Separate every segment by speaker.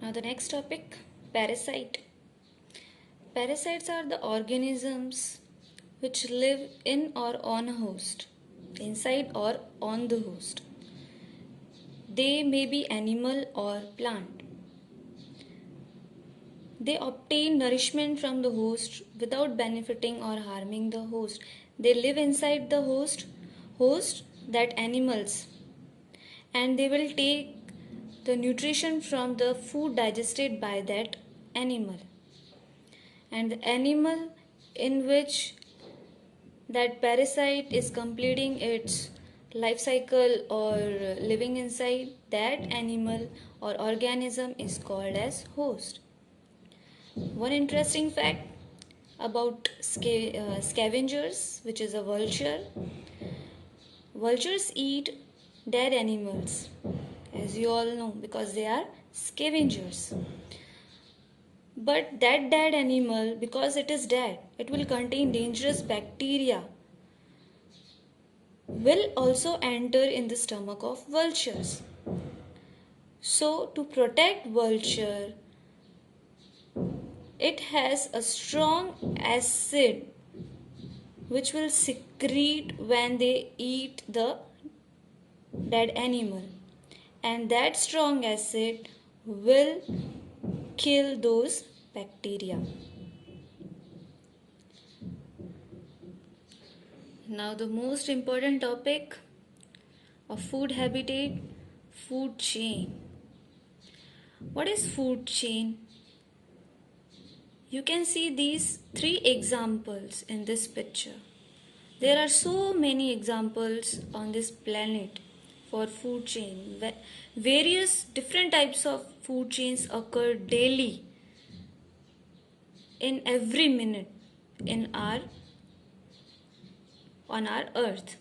Speaker 1: Now the next topic, parasite. Parasites are the organisms which live in or on a host, inside or on the host. They may be animal or plant. They obtain nourishment from the host without benefiting or harming the host. They live inside the host that animals, and they will take the nutrition from the food digested by that animal. And the animal in which that parasite is completing its life cycle or living inside, that animal or organism is called as host. One interesting fact about scavengers, which is a vulture. Vultures eat dead animals, as you all know, because they are scavengers. But that dead animal, because it is dead, it will contain dangerous bacteria, will also enter in the stomach of vultures. So to protect vulture, it has a strong acid which will secrete when they eat the dead animal, and that strong acid will kill those bacteria. Now the most important topic of food habitat, food chain. What is food chain? You can see these three examples in this picture. There are so many examples on this planet for food chain. Various different types of food chains occur daily in every minute on our earth.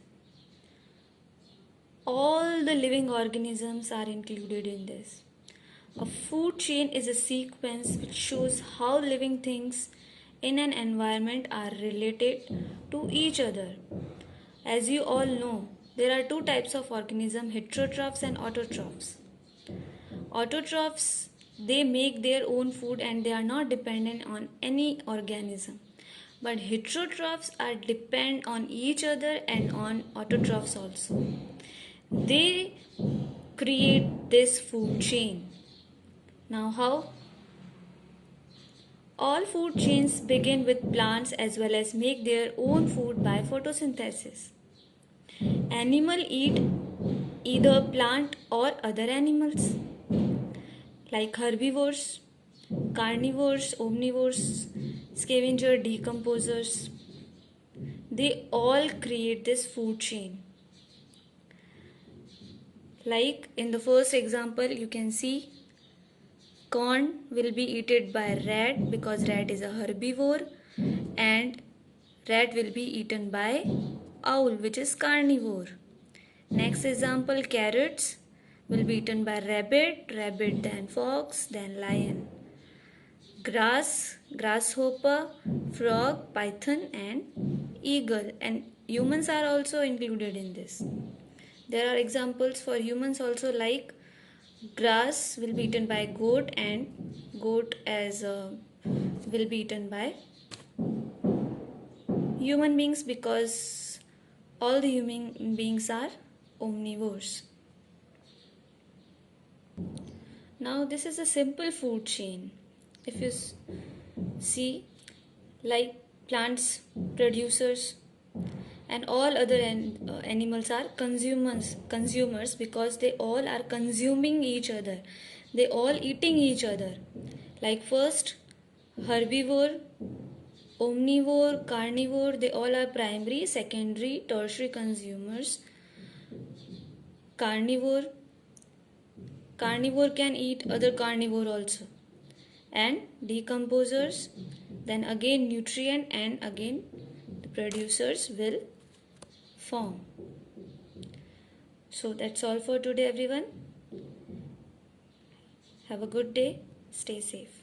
Speaker 1: All the living organisms are included in this. A food chain is a sequence which shows how living things in an environment are related to each other. As you all know, there are two types of organisms, heterotrophs and autotrophs. Autotrophs, they make their own food and they are not dependent on any organism. But heterotrophs are dependent on each other and on autotrophs also. They create this food chain. Now how? All food chains begin with plants as well as make their own food by photosynthesis. Animals eat either plant or other animals like herbivores, carnivores, omnivores, scavenger, decomposers. They all create this food chain. Like in the first example, you can see corn will be eaten by rat because rat is a herbivore, and rat will be eaten by owl, which is carnivore. Next example, carrots will be eaten by rabbit, then fox, then lion. Grass, grasshopper, frog, python and eagle, and humans are also included in this. There are examples for humans also, like grass will be eaten by goat, and goat will be eaten by human beings because all the human beings are omnivores. Now this is a simple food chain. If you see, like plants, producers, and all other animals are consumers because they all are consuming each other. They all eating each other. Like first, herbivore, omnivore, carnivore, they all are primary, secondary, tertiary consumers. Carnivore can eat other carnivore also. And decomposers, then again nutrient, and again the producers will form. So that's all for today, everyone. Have a good day. Stay safe.